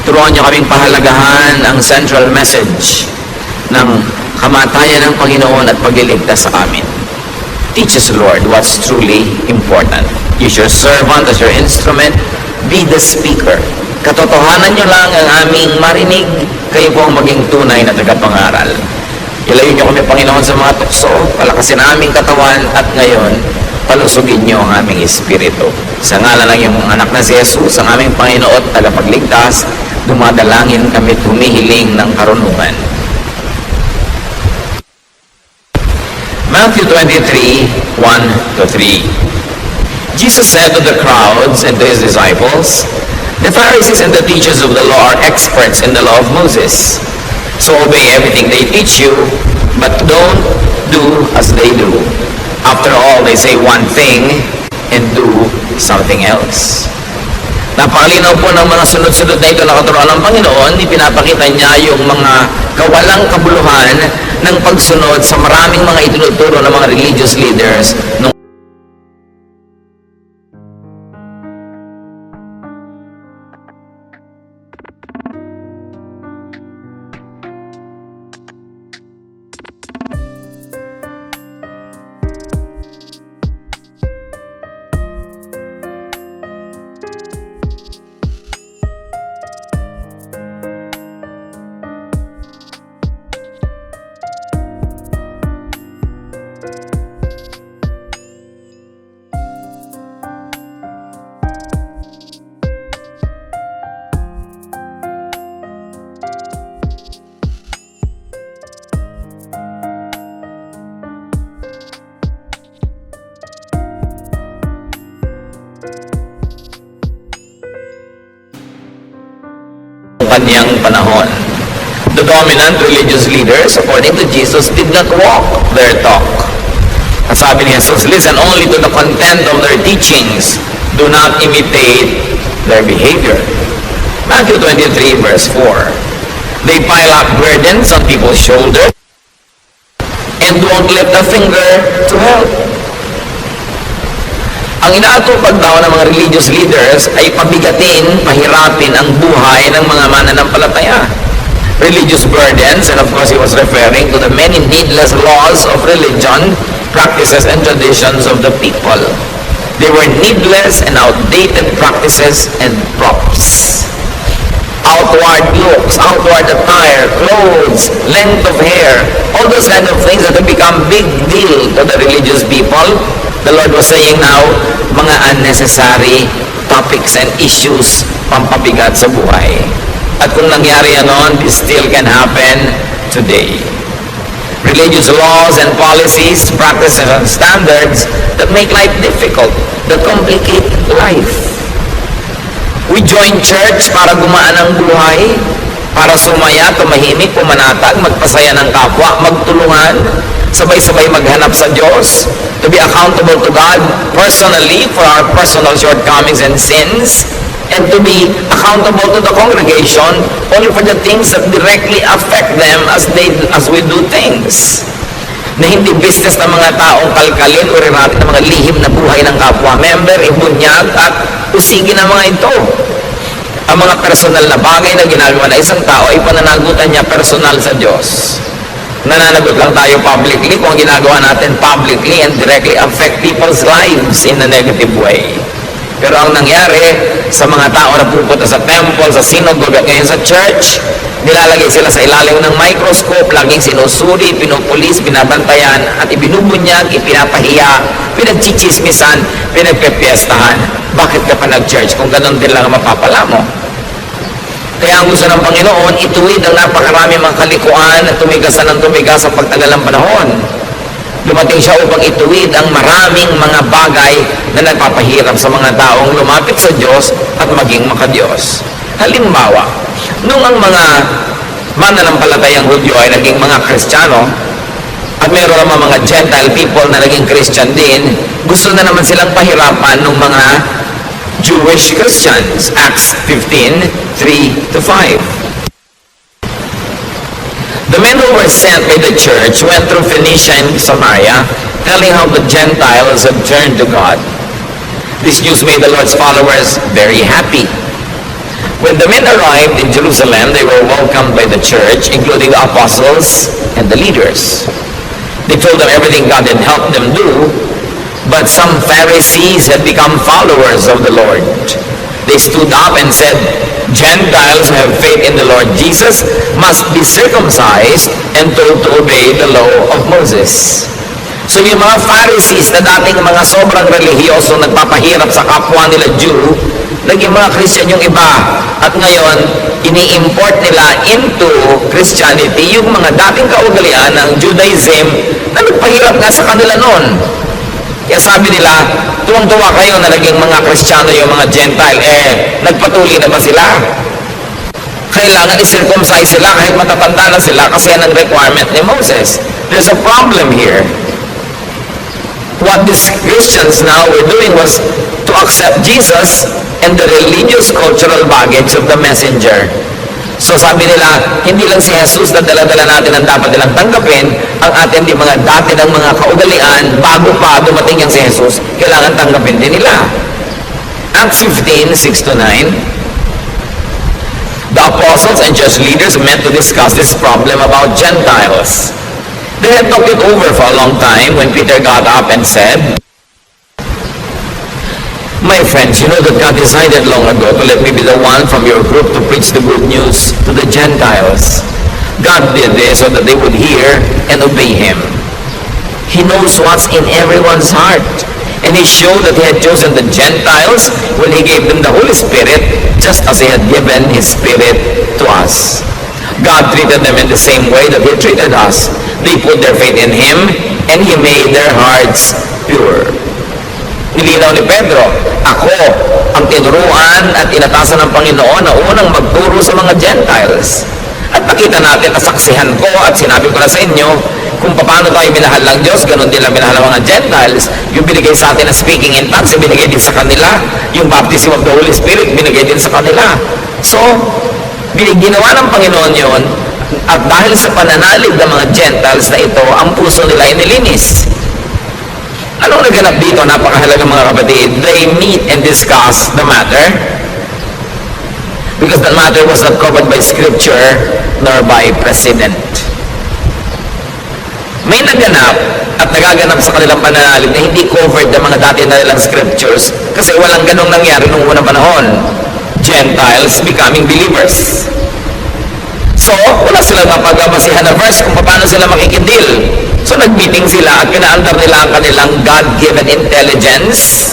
Turuan niyo kaming pahalagahan ang central message ng kamatayan ng Panginoon at pagliligtas sa amin. Teach us, Lord, what's truly important. Use your servant as your instrument. Be the speaker. Katotohanan niyo lang ang aming marinig. Kayo po ang maging tunay na tagapangaral. Ilayo niyo kami, Panginoon, sa mga tukso. Palakasin ang aming katawan at ngayon, palusugin niyo ang aming espiritu. Sa ngalan ng iyong anak na si Jesus, ang aming Panginoon at tagapagligtas, dumadalangin kami humihiling ng karunungan. Matthew 23, 1-3. Jesus said to the crowds and to his disciples, "The Pharisees and the teachers of the law are experts in the law of Moses. So obey everything they teach you, but don't do as they do. After all, they say one thing and do something else." Napakalinaw po ng mga sunod-sunod na ito na katuruan ng Panginoon. Ipinapakita niya yung mga kawalang kabuluhan ng pagsunod sa maraming mga itinuturo ng mga religious leaders nung kanyang panahon. The dominant religious leaders, according to Jesus, did not walk their talk. At sabi ni Jesus, listen only to the content of their teachings. Do not imitate their behavior. Matthew 23, verse 4. They pile up burdens on people's shoulders and won't lift a finger to help. Ang inaatupag daw ng mga religious leaders ay pabigatin, pahirapin ang buhay ng mga mananampalataya. Religious burdens, and of course he was referring to the many needless laws of religion, practices, and traditions of the people. They were needless and outdated practices and props. Outward looks, outward attire, clothes, length of hair, all those kind of things that have become big deal to the religious people. The Lord was saying now, mga unnecessary topics and issues pampabigat sa buhay. At kung nangyari yan noon, this still can happen today. Religious laws and policies, practices and standards that make life difficult, that complicate life. We join church para gumaan ang buhay, para sumaya, tumahimik, pumanatag, magpasaya ng kapwa, magtulungan, sabay-sabay maghanap sa Diyos, to be accountable to God personally for our personal shortcomings and sins, and to be accountable to the congregation only for the things that directly affect them as we do things. Na hindi business ng mga taong kalkalin o riratin ng mga lihim na buhay ng kapwa-member, ibunyag at usigin ng mga ito. Ang mga personal na bagay na ginagawa na isang tao ay pananagutan niya personal sa Diyos. Nananagot lang tayo publicly kung ang ginagawa natin publicly and directly affect people's lives in a negative way. Pero ang nangyari sa mga tao na pupunta sa temple, sa synagogue at ngayon sa church, nilalagay sila sa ilalim ng microscope, laging sinusuri, pinupulis, binabantayan, at ibinubunyag, ipinapahiya, pinagchichismisan, pinagpepiestahan. Bakit ka pa nag-church kung ganun din lang ang mapapala mo? Kaya ang gusto ng Panginoon, ituwid ang napakarami mga kalikuan at tumigasan ng tumigas sa pagtagal ng panahon. Dumating siya upang ituwid ang maraming mga bagay na nagpapahirap sa mga taong lumapit sa Diyos at maging makadiyos. Halimbawa, nung ang mga mananampalatayang Hudyo ay naging mga Kristiyano, at meron naman mga Gentile people na naging Christian din, gusto na naman silang pahirapan ng mga Jewish Christians. Acts 15, 3-5. The men who were sent by the church went through Phoenicia and Samaria, telling how the Gentiles had turned to God. This news made the Lord's followers very happy. When the men arrived in Jerusalem, they were welcomed by the church, including the apostles and the leaders. They told them everything God had helped them do, but some Pharisees had become followers of the Lord. They stood up and said, Gentiles who have faith in the Lord Jesus must be circumcised and told to obey the law of Moses. So yung mga Pharisees na dating mga sobrang relihiyoso, nagpapahirap sa kapwa nila Jew, naging mga Christian yung iba. At ngayon, ini-import nila into Christianity yung mga dating kaugalian ng Judaism na nagpahirap nga sa kanila noon. Kaya sabi nila, tuwang-tuwa kayo na naging mga Kristiyano yung mga Gentile. Nagpatuloy na ba sila? Kailangan i-circumcise sila kahit matatanda na sila kasi yan ang requirement ni Moses. There's a problem here. What these Christians now were doing was to accept Jesus and the religious cultural baggage of the messenger. So sabi nila, hindi lang si Jesus na dala-dala natin ang dapat nilang tanggapin, ang atin di mga dati ng mga kaugalian, bago pa dumating yung si Jesus, kailangan tanggapin din nila. Acts 15, 6-9. The apostles and church leaders met to discuss this problem about Gentiles. They had talked it over for a long time when Peter got up and said, My friends, you know that God decided long ago to let me be the one from your group to preach the good news to the Gentiles. God did this so that they would hear and obey Him. He knows what's in everyone's heart. And He showed that He had chosen the Gentiles when He gave them the Holy Spirit, just as He had given His Spirit to us. God treated them in the same way that He treated us. They put their faith in Him, and He made their hearts pure. Nilinaw ni Pedro, ako ang tinuruan at inatasan ng Panginoon na unang magturo sa mga Gentiles. At nakita natin, nasaksihan ko at sinabi ko na sa inyo, kung paano tayo minahal ng Diyos, ganun din lang minahal ng mga Gentiles. Yung binigay sa atin na speaking in tongues, binigay din sa kanila. Yung baptism of the Holy Spirit, binigay din sa kanila. So, ginawa ng Panginoon yun, at dahil sa pananalig ng mga Gentiles na ito, ang puso nila ay nilinis. Anong naganap dito? Napakahalaga mga kapatid. They meet and discuss the matter because that matter was not covered by Scripture nor by precedent. May naganap at nagaganap sa kanilang pananalig na hindi covered ng mga dati na nilang Scriptures kasi walang ganong nangyari noong unang panahon. Gentiles becoming believers. So, wala silang mapagabasihan na verse kung paano sila makikidil. So, nag-meeting sila at pinaandar nila ang kanilang God-given intelligence.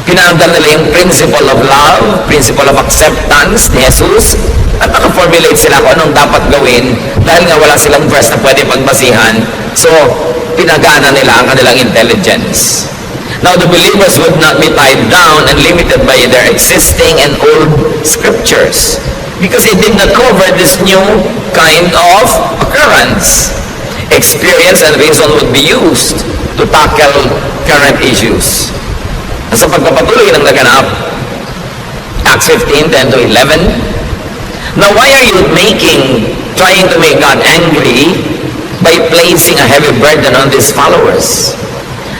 Pinaandar nila yung principle of love, principle of acceptance ni Jesus, at nakaformulate sila kung anong dapat gawin dahil nga wala silang verse na pwede pagbasihan. So, pinagana nila ang kanilang intelligence. Now, the believers would not be tied down and limited by their existing and old scriptures because it did not cover this new kind of occurrence. Experience and reason would be used to tackle current issues. Sa pagpapatuloy ng naganap, Acts 15, 10-11, Now, why are you trying to make God angry by placing a heavy burden on these followers?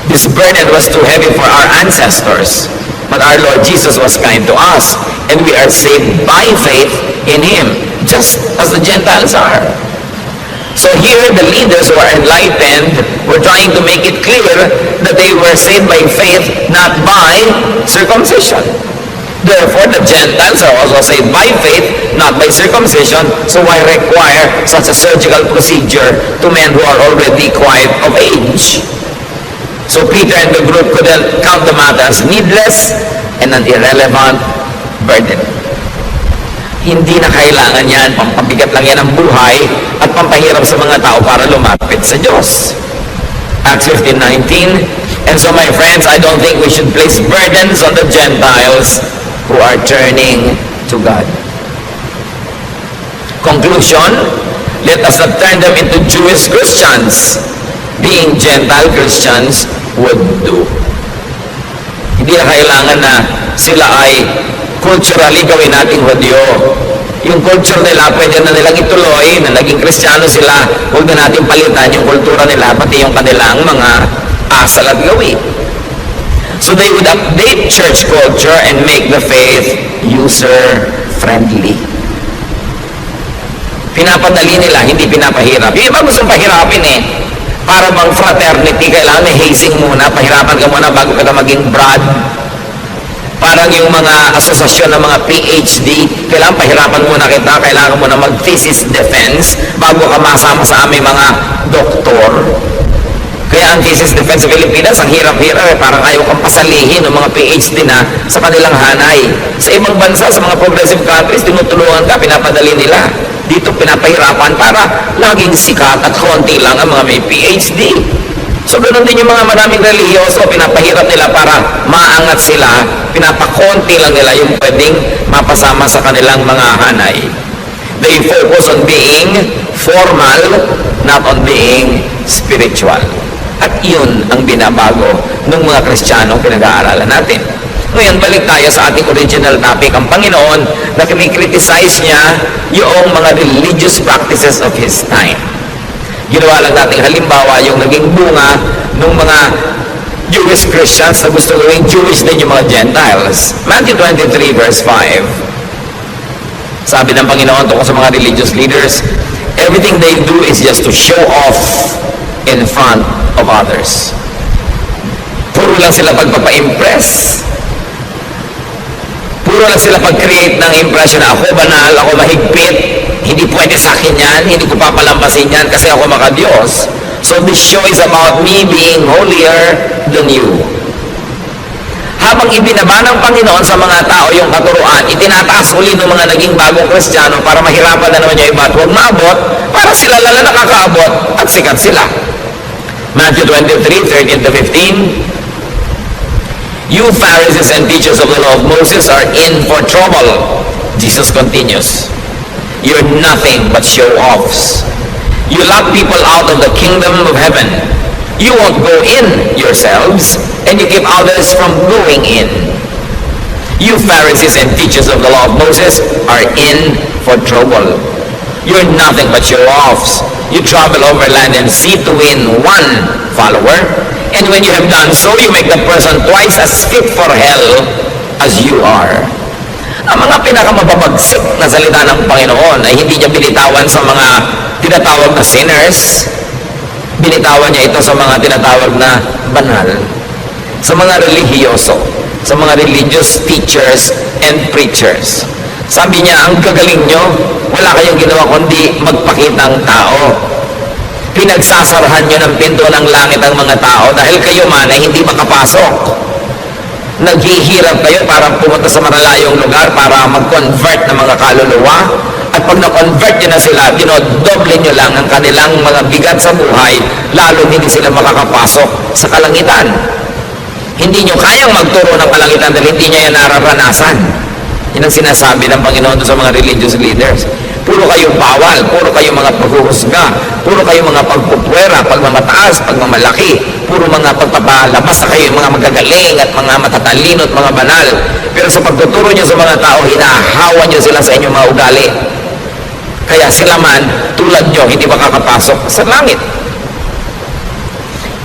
This burden was too heavy for our ancestors, but our Lord Jesus was kind to us, and we are saved by faith in Him, just as the Gentiles are. So here, the leaders who are enlightened were trying to make it clear that they were saved by faith, not by circumcision. Therefore, the Gentiles are also saved by faith, not by circumcision, so why require such a surgical procedure to men who are already quite of age? So Peter and the group could count the matter as needless and an irrelevant burden. Hindi na kailangan yan, pampabigat lang yan ang buhay at pampahirap sa mga tao para lumapit sa Diyos. Acts 15:19, And so my friends, I don't think we should place burdens on the Gentiles who are turning to God. Conclusion, let us not turn them into Jewish Christians. Being Gentile Christians would do. Hindi na kailangan na sila ay culturally gawin nating Hudyo. Yung culture nila, pwede na nilang ituloy na naging Kristiyano sila. Huwag na natin palitan yung kultura nila, pati yung kanilang mga asal at gawi. So they would update church culture and make the faith user-friendly. Pinapadali nila, hindi pinapahirap. Yung iba gustong pahirapin eh. Para bang fraternity, kailangan may hazing muna, pahirapan ka muna bago ka na maging brad. Parang yung mga asosasyon ng mga PhD, kailangan pahirapan muna kita, kailangan mo na mag-thesis defense bago ka masama sa aming mga doktor. Kaya ang thesis defense sa Pilipinas, ang hirap-hirap eh, parang ayaw kang pasalihin ng mga PhD na sa kanilang hanay. Sa ibang bansa, sa mga progressive countries, tinutulungan ka, pinapadali nila. Dito pinapahirapan para laging sikat at konti lang ang mga may PhD. So ganoon din yung mga maraming relihiyoso, pinapahirap nila para maangat sila, pinapakonti lang nila yung pwedeng mapasama sa kanilang mga hanay. They focus on being formal, not on being spiritual. At yun ang binabago ng mga Kristiyanong pinag-aaralan natin. Ngayon, balik tayo sa ating original topic, ang Panginoon na kinikriticize niya yung mga religious practices of His time. Ginawa lang natin halimbawa yung naging bunga ng mga Jewish Christians na gusto gawing Jewish din yung mga Gentiles. Matthew 23 verse 5. Sabi ng Panginoon tungkol sa mga religious leaders, everything they do is just to show off in front of others. Puro lang sila pagpapa-impress. Puro lang sila pag-create ng impression na ako banal, ako mahigpit, hindi pwede sa akin yan, hindi ko papalampasin yan kasi ako maka-Diyos. So this show is about me being holier than you. Habang ibinaba ng Panginoon sa mga tao yung katuruan, itinataas uli ng mga naging bagong Kristiyano para mahirapan na naman yung iba at huwag maabot, para sila lala nakakaabot at sikat sila. Matthew 23, 13 to 15. You Pharisees and teachers of the law of Moses are in for trouble. Jesus continues. You're nothing but show-offs. You lock people out of the kingdom of heaven. You won't go in yourselves, and you keep others from going in. You Pharisees and teachers of the law of Moses are in for trouble. You're nothing but show-offs. You travel over land and sea to win one follower, and when you have done so, you make the person twice as fit for hell as you are. Ang mga pinakamababagsik na salita ng Panginoon ay hindi niya binitawan sa mga tinatawag na sinners. Binitawan niya ito sa mga tinatawag na banal, sa mga relihiyoso, sa mga religious teachers and preachers. Sabi niya, ang gagaling nyo, wala kayong ginawa kundi magpakitang tao. Pinagsasarahan nyo ng pinto ng langit ang mga tao dahil kayo man ay hindi makapasok. Naghihirap kayo para pumunta sa malalayong lugar para mag-convert ng mga kaluluwa. At pag na-convert nyo na sila, dinodoble nyo lang ang kanilang mga bigat sa buhay, lalo hindi sila makakapasok sa kalangitan. Hindi nyo kayang magturo ng kalangitan dahil hindi nyo yan nararanasan. Yan ang sinasabi ng Panginoon sa mga religious leaders. Puro kayong bawal, puro kayong mga paghuhusga, puro kayong mga pagpupwera, pagmamataas, pagmamalaki, puro mga pagpapalabas sa kayo, mga magagaling at mga matatalino at mga banal. Pero sa pagtuturo nyo sa mga tao, hinahawa nyo sila sa inyong mga ugali. Kaya sila man, tulad nyo, hindi makakapasok sa langit.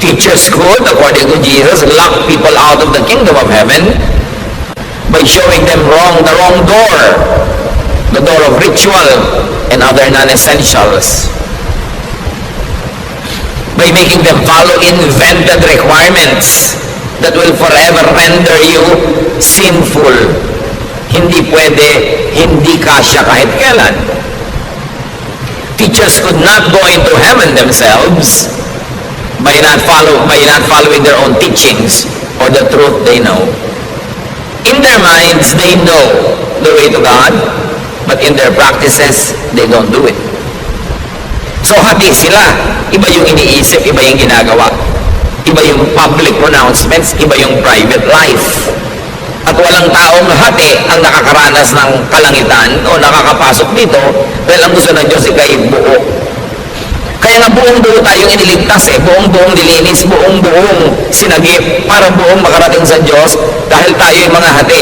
Teachers could, according to Jesus, lock people out of the kingdom of heaven by showing them the wrong door, the door of ritual and other non-essentials, by making them follow invented requirements that will forever render you sinful. Hindi pwede, hindi kasya kahit kailan. Teachers could not go into heaven themselves by not following their own teachings or the truth they know. In their minds, they know the way to God, but in their practices, they don't do it. So hati sila. Iba yung iniisip, iba yung ginagawa. Iba yung public pronouncements, iba yung private life. At walang taong hati ang nakakaranas ng kalangitan o nakakapasok dito dahil ang gusto ng Diyos ikay buo. Kaya nga buong-buo tayong iniligtas buong-buong nilinis, buong-buong sinagip para buong makarating sa Diyos dahil tayo yung mga hati.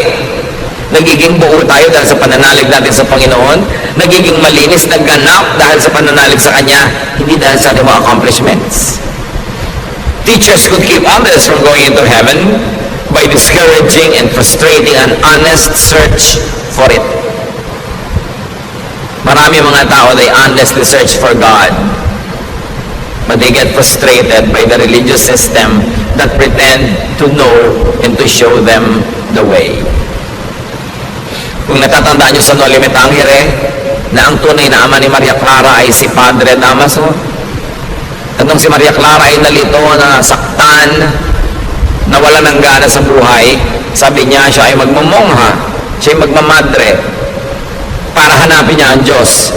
Nagiging buo tayo dahil sa pananalig natin sa Panginoon, nagiging malinis, nagganap dahil sa pananalig sa Kanya, hindi dahil sa ating mga accomplishments. Teachers could keep others from going into heaven by discouraging and frustrating an honest search for it. Marami mga tao, they honestly search for God, but they get frustrated by the religious system that pretend to know and to show them the way. Kung natatandaan nyo sa Noli Me Tangere, na ang tunay na ama ni Maria Clara ay si Padre Damaso, at nung si Maria Clara ay nalito, na saktan, nawala ng gana sa buhay, sabi niya siya ay magmamongha, siya ay magmamadre, para hanapin niya ang Diyos.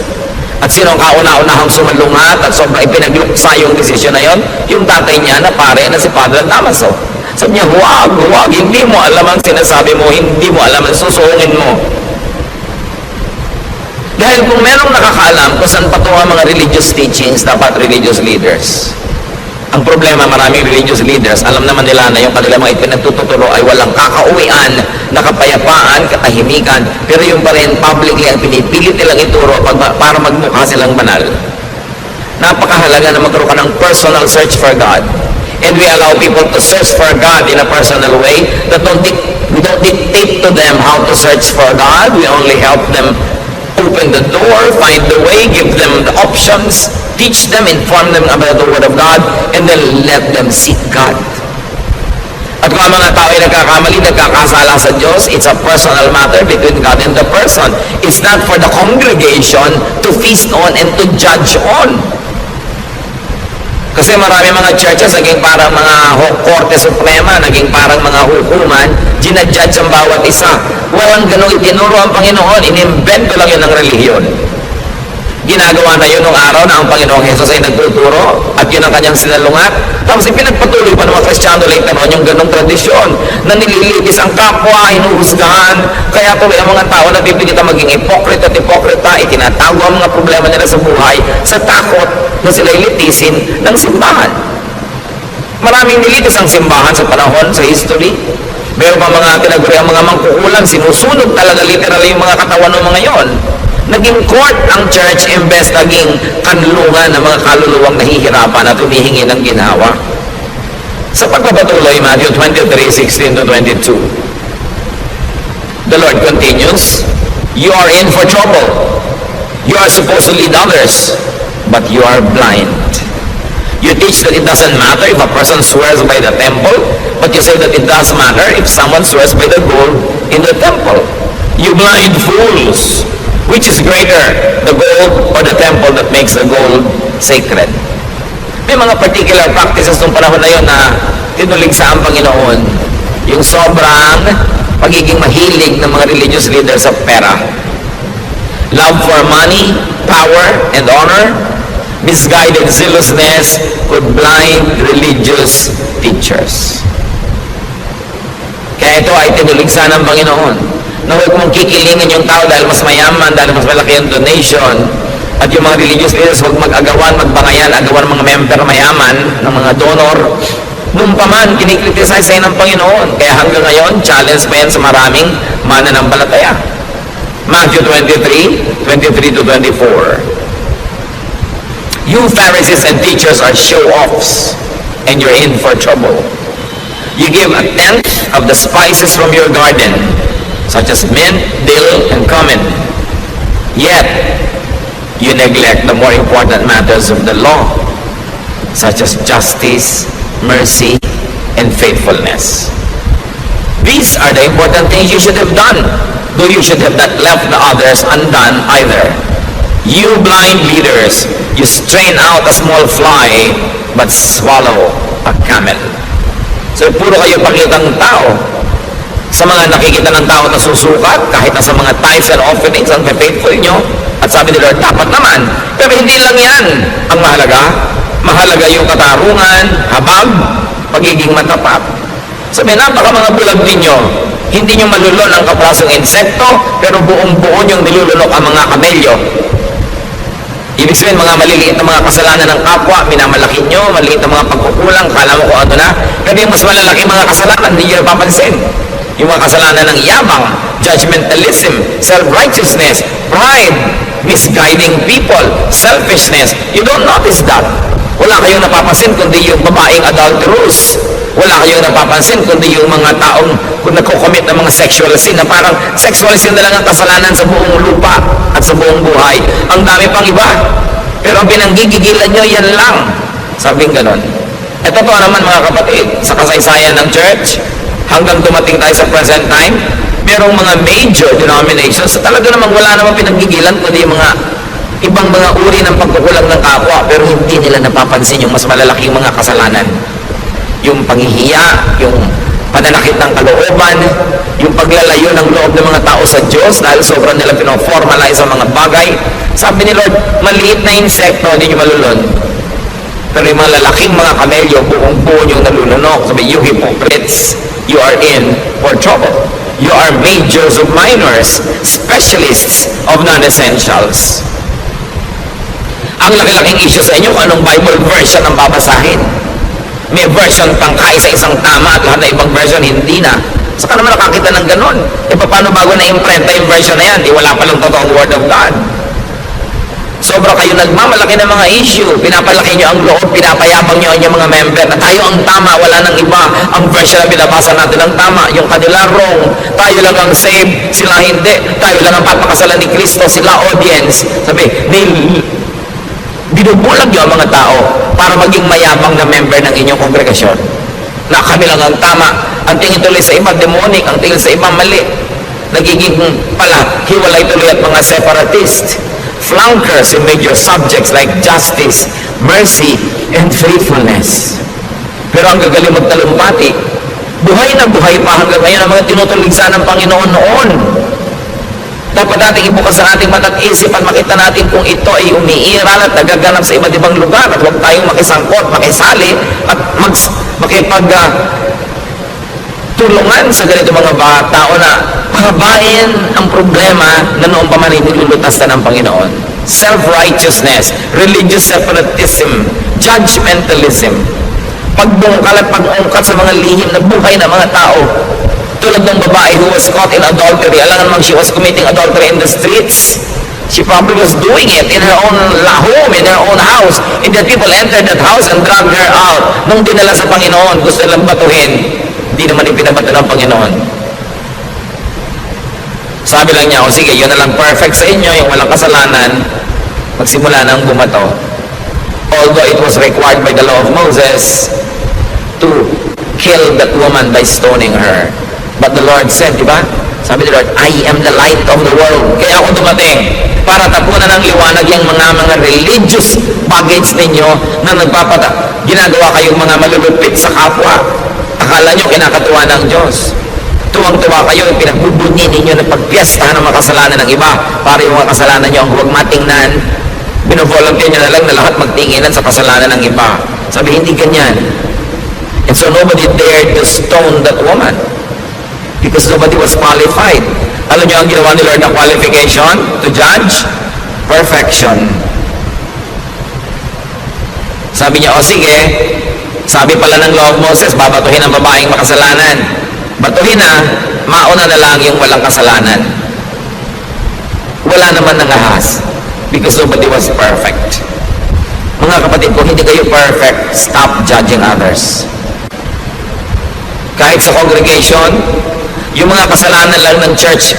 At sino ang kauna-unahang sumalungat at sobrang ipinagluksa yung desisyon na yon? Yung tatay niya na pare na si Padre Damaso. Sabi niya, huwag, hindi mo alam ang sinasabi mo, hindi mo alam ang susungin mo. Dahil kung merong nakakaalam kung saan patungo ang mga religious teachings, dapat religious leaders. Ang problema, maraming religious leaders, alam naman nila na yung kanilang mga ipinagtuturo ay walang kakauwian na kapayapaan, katahimikan, pero yung pa rin publicly ang pinipilit nilang ituro para magmukha silang banal. Napakahalaga na magkaroon ka ng personal search for God. And we allow people to search for God in a personal way. We don't dictate to them how to search for God. We only help them open the door, find the way, give them the options, teach them, inform them about the Word of God, and then let them seek God. At kung ang mga tao ay nagkakamali, nagkakasala sa Diyos, it's a personal matter between God and the person. It's not for the congregation to feast on and to judge on. Kasi marami mga churches, naging parang mga Korte Suprema, naging parang mga hukuman, ginajudge ang bawat isa. Walang ganun itinuro ang Panginoon, inimbento lang yun ng relihiyon. Ginagawa na yun nung araw na ang Panginoong Jesus ay nagtuturo at yun ang kanyang sinalungat. Tapos ipinagpatuloy pa ng mga Kristiyano later on yung ganong tradisyon na nililitis ang kapwa, hinuhusgahan. Kaya tuloy ang mga tao na pipilitan maging hipokrita at hipokrita, itinatago ang mga problema nila sa buhay sa takot na sila ilitisin ng simbahan. Maraming nilitis ang simbahan sa panahon, sa history. Meron pa mga tinaguri ang mga mangkukulang, sinusunog talaga literally yung mga katawan ng mga yon. Naging court ang church imbes naging kanlungan ng mga kaluluwang nahihirapan at humihingi ng ginhawa. Sa pagpapatuloy, Matthew 23:16-22, the Lord continues, you are in for trouble. You are supposed to lead others, but you are blind. You teach that it doesn't matter if a person swears by the temple, but you say that it does matter if someone swears by the gold in the temple. You blind fools! Which is greater, the gold or the temple that makes the gold sacred? May mga particular practices nung panahon na yun na tinuligsa ang Panginoon. Yung sobrang pagiging mahilig ng mga religious leaders sa pera. Love for money, power, and honor, misguided zealousness could blind religious teachers. Kaya ito ay tinuligsa ng Panginoon na huwag mong kikilingin yung tao dahil mas mayaman, dahil mas malaki yung donation. At yung mga religious leaders, huwag mag-agawan, magbangayan, agawan mga member mayaman, ng mga donor. Nung pa man, kinikriticize sa'yo ng Panginoon. Kaya hanggang ngayon, challenge pa yan sa maraming mananampalataya. Matthew 23:23-24. You Pharisees and teachers are show-offs, and you're in for trouble. You give a tenth of the spices from your garden, such as mint, dill, and cumin. Yet, you neglect the more important matters of the law, such as justice, mercy, and faithfulness. These are the important things you should have done, though you should have not left the others undone either. You blind leaders, you strain out a small fly, but swallow a camel. So, puro kayo pakitang tao. Sa mga nakikita ng tao na susukat, kahit na sa mga tithes and offerings, ang faithful nyo, at sabi nila, dapat naman. Pero hindi lang yan ang mahalaga. Mahalaga yung katarungan, habag, pagiging matapat. Sabi, napaka mga bulag ninyo. Hindi nyo malulon ang kaprasong insekto, pero buong-buo nyong nilulunok ang mga kamelyo. Ibig sabihin, mga maliliit na mga kasalanan ng kapwa, minamalaki nyo, maliit na mga pagkukulang, kala mo kung ano na. Pero yung mas malalaki mga kasalanan, hindi nyo napapansin. Yung mga kasalanan ng yabang, judgmentalism, self-righteousness, pride, misguiding people, selfishness. You don't notice that. Wala kayong napapansin kundi yung babaeng adulterous. wala kayong napapansin kundi yung mga taong kung nagko-commit ng mga sexual sin na parang sexual sin na lang ang kasalanan sa buong lupa at sa buong buhay. Ang dami pang iba. Pero ang pinanggigigilan nyo, yan lang. Sabing ganon. Ito po naman mga kapatid, sa kasaysayan ng church, hanggang dumating tayo sa present time, merong mga major denominations so talaga namang wala namang pinanggigilan kundi yung mga ibang mga uri ng pagkukulang ng kapwa, pero hindi nila napapansin yung mas malalaking mga kasalanan. Yung panghihiya, yung pananakit ng kalooban, yung paglalayo ng loob ng mga tao sa Diyos dahil sobrang nila pinoformalize ang mga bagay. Sabi ni Lord, maliit na insekto, hindi nyo malulun. Pero yung mga lalaking mga kamelyo, buong buo nyo nalulunok. Sabi, you hypocrites, you are in for trouble. You are majors of minors, specialists of non-essentials. Ang laki-laking issue sa inyo kung anong Bible version ang babasahin. May version pangkay sa isang tama at lahat na ibang version hindi na. Saka naman nakakita ng ganon. E paano bago na-imprenta yung version na yan? Wala palang totoong Word of God. Sobra kayo nagmamalaki ng mga issue. Pinapalaki nyo ang loob, pinapayabang nyo ang mga member na tayo ang tama, wala nang iba. Ang version na binabasa natin ang tama, yung kanila wrong. Tayo lang ang saved, sila hindi. Tayo lang ang papakasalan ni Kristo, sila audience. Sabi, binubulag nyo ang mga tao para maging mayabang na member ng inyong kongregasyon. Na kami lang ang tama. Ang tingin tuloy sa iba, demonic. Ang tingin sa iba, mali. Nagiging pala, hiwalay tuloy at mga separatist. Flunkers in major subjects like justice, mercy, and faithfulness. Pero ang gagaling magtalumpati, buhay na buhay pa hanggang ngayon ang mga tinutuligsa ng Panginoon noon. Dapat natin ibukas ang ating mata't isip at makita natin kung ito ay umiiral at nagaganap sa iba't ibang lugar at huwag tayong makisangkot, makisali at tulungan sa ganito mga tao na pahabain ang problema na noong pa man nilulutas na ng Panginoon. Self-righteousness, religious separatism, judgmentalism, pagbungkal at pag-ungkat sa mga lihim na buhay ng mga tao. Tulad ng babae who was caught in adultery. Alam naman she was committing adultery in the streets. She probably was doing it in her own home, in her own house. And then people entered that house and dragged her out. Nung dinala sa Panginoon, gusto nilang batuhin. Hindi naman ipinabato ng Panginoon. Sabi lang niya, o sige, yun na lang perfect sa inyo, yung walang kasalanan, magsimula nang bumato. Although it was required by the law of Moses to kill that woman by stoning her. But the Lord said, di ba? Sabi ni Lord, I am the light of the world. Kaya ako dumating para tapunan ng liwanag yung mga religious baggage ninyo na ginagawa kayong mga malulupit sa kapwa. Akala nyo kinakatuwa ng Diyos. Tuwang-tuwa kayo, pinagbubunyi ninyo na pagpiestahan ng mga kasalanan ng iba para yung mga kasalanan nyo ang huwag matingnan. Binovolunteer nyo na lang na lahat magtinginan sa kasalanan ng iba. Sabi, hindi ganyan. And so nobody dared to stone that woman because nobody was qualified. Alam nyo ang ginawa ni Lord na qualification to judge? Perfection. Sabi niya, o sige, sabi pala ng law of Moses, babatuhin ang babaeng makasalanan. Batuhin na, mauna na lang yung walang kasalanan. Wala naman nangahas because nobody was perfect. Mga kapatid, kung hindi kayo perfect, stop judging others. Kahit sa congregation, yung mga kasalanan lang ng church,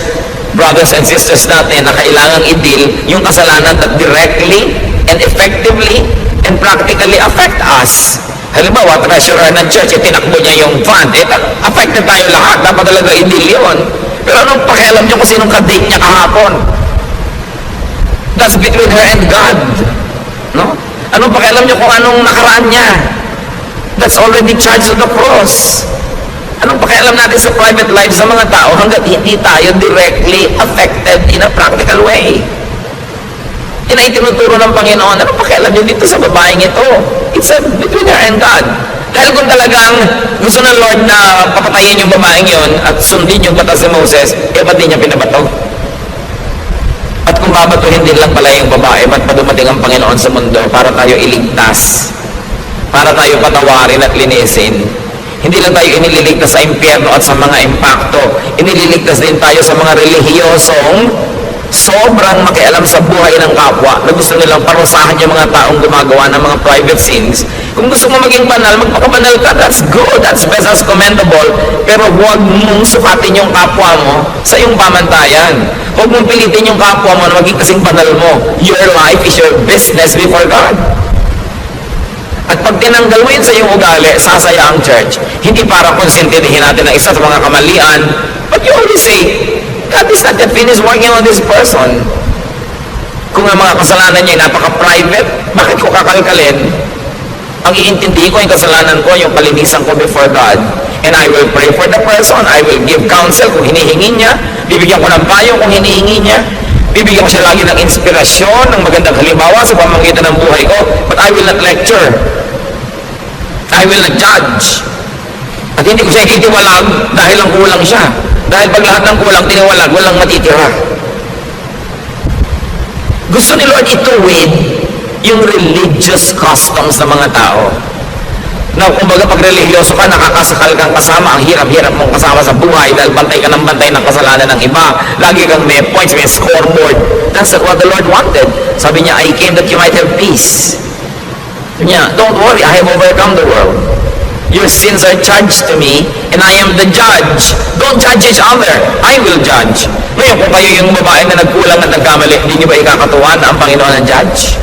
brothers and sisters natin na kailangang i-deal, yung kasalanan that directly and effectively and practically affect us. Halimbawa, treasurer ng church, tinakbo niya yung fund. Affected tayo lahat. Dapat talaga i-deal yun. Pero anong pakialam niyo kung sinong ka-date niya kahapon? That's between her and God. No? Anong pakialam niyo kung anong nakaraan niya? That's already charged to the cross. Anong pakialam natin sa private lives sa mga tao hanggat hindi tayo directly affected in a practical way? Yan ay tinuturo ng Panginoon. Anong pakialam niyo dito sa babaeng ito? It's between her and God. Dahil kung talagang gusto ng Lord na papatayin yung babaeng yon at sundin yung batas ni Moses, ba't di niya pinabato? At kung babatuhin din lang pala yung babae, ba't pa dumating ang Panginoon sa mundo para tayo iligtas? Para tayo patawarin at linisin? Hindi lang tayo inililigtas sa impyerno at sa mga impakto. Inililigtas din tayo sa mga relihiyosong sobrang makialam sa buhay ng kapwa na gusto nilang parusahan yung mga taong gumagawa ng mga private sins. Kung gusto mo maging banal, magpakabanal ka. That's good, that's best, that's commendable. Pero huwag mong sukatin yung kapwa mo sa iyong pamantayan. Huwag mong pilitin yung kapwa mo na maging kasing banal mo. Your life is your business before God. At pag tinanggal mo yun sa iyong ugali, sasaya ang church. Hindi para konsintihin natin ang isa sa mga kamalian, but you always say, God is not yet finished working on this person. Kung ang mga kasalanan niya ay napaka-private, bakit ko kakalkalin? Ang iintindihin ko yung kasalanan ko, yung kalinisan ko before God. And I will pray for the person, I will give counsel kung hinihingi niya, bibigyan ko ng payo kung hinihingi niya, bibigyan ko siya lagi ng inspirasyon, ng magandang halimbawa sa pamamagitan ng buhay ko, but I will not lecture. I will not judge. At hindi ko siya ititiwalag dahil lang kulang siya. Dahil pag lahat ng kulang tiniwalag, walang matitira. Gusto ni Lord ituwid yung religious customs ng mga tao. Na kumbaga pag religyoso ka, nakakasakal kang kasama, ang hirap-hirap mong kasama sa buhay dahil bantay ka ng bantay ng kasalanan ng iba. Lagi kang may points, may scoreboard. That's what the Lord wanted. Sabi niya, I came that you might have peace. Sabi niya, don't worry, I have overcome the world. Your sins are charged to me, and I am the judge. Don't judge each other. I will judge. Ngayon, kung kayo yung babae na nagkulang at nagkamali, hindi niyo ba ikakatuwa na ang Panginoon ang judge?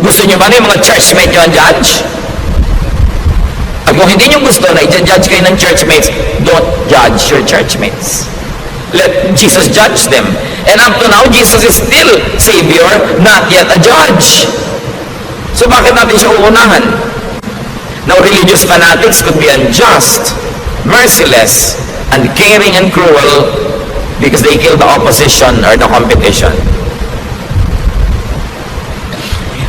Gusto niyo ba na yung mga churchmate niyo ang judge? At kung hindi niyo gusto na i-judge kayo ng churchmates, don't judge your churchmates. Let Jesus judge them. And up to now, Jesus is still Savior, not yet a judge. So bakit natin siya uunahan? Now, religious fanatics could be unjust, merciless, uncaring, and cruel because they kill the opposition or the competition.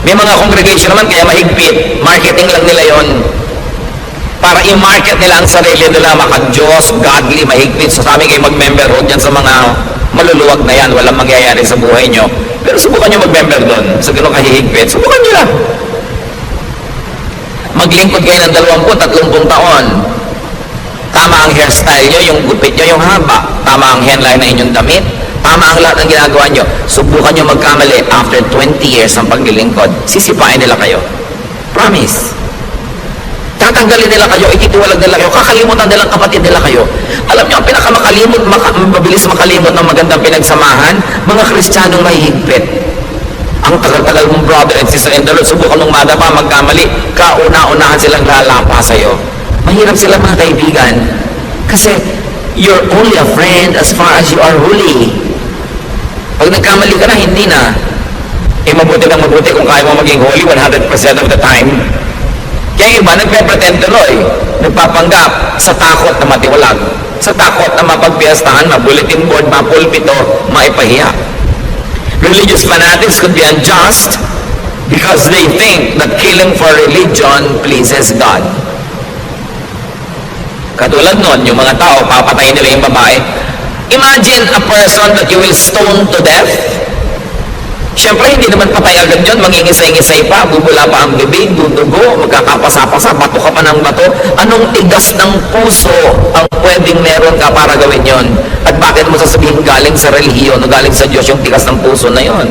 May mga congregation naman kaya mahigpit, marketing lang nila yon para i-market nila ang sarili nila, maka-Diyos, godly, mahigpit. So sabi kayo mag-member, huwag dyan sa mga maluluwag na yan, walang mangyayari sa buhay nyo. Pero subukan nyo mag-member doon, sa ganun kahihigpit, subukan nyo lang. Maglingkod kayo ng 20-30 taon. Tama ang hairstyle nyo, yung gupit nyo, yung haba. Tama ang headline na inyong damit. Tama ang lahat ng ginagawa nyo. Subukan nyo magkamali after 20 years ng paglilingkod. Sisipain nila kayo. Promise. Tatanggalin nila kayo, ititiwalag nila kayo, kakalimutan nilang kapatid nila kayo. Alam nyo, ang pinakamakalimot, mabilis makalimot ng magandang pinagsamahan, mga Kristiyanong mahihigpit. Ang tagal-tagal mong brother and sister in the Lord, subukan mong madapa, magkamali, kauna-unahan silang lalapa sa'yo. Mahirap sila mga kaibigan. Kasi, you're only a friend as far as you are holy. Pag nagkamali ka na, hindi na. Mabuti na mabuti kung kaya mo maging holy 100% of the time. Kaya iba, nagpe-pretend tuloy. Nagpapanggap sa takot na matiwalag. Sa takot na mapagpiyastahan, mabulletin board, mapulpito, maipahiya. Religious fanatics could be unjust because they think that killing for religion pleases God. Katulad nun, yung mga tao, papatayin nila yung babae. Imagine a person that you will stone to death. Siyempre, hindi naman patay agad yun, mangingisay-ngisay pa, bubula pa ang bibig, dudugo, magkakapasa-pasa, bato ka pa ng bato. Anong tigas ng puso ang pwedeng meron ka para gawin yon? At bakit mo sasabihin galing sa relihiyon o galing sa Diyos yung tigas ng puso na yon?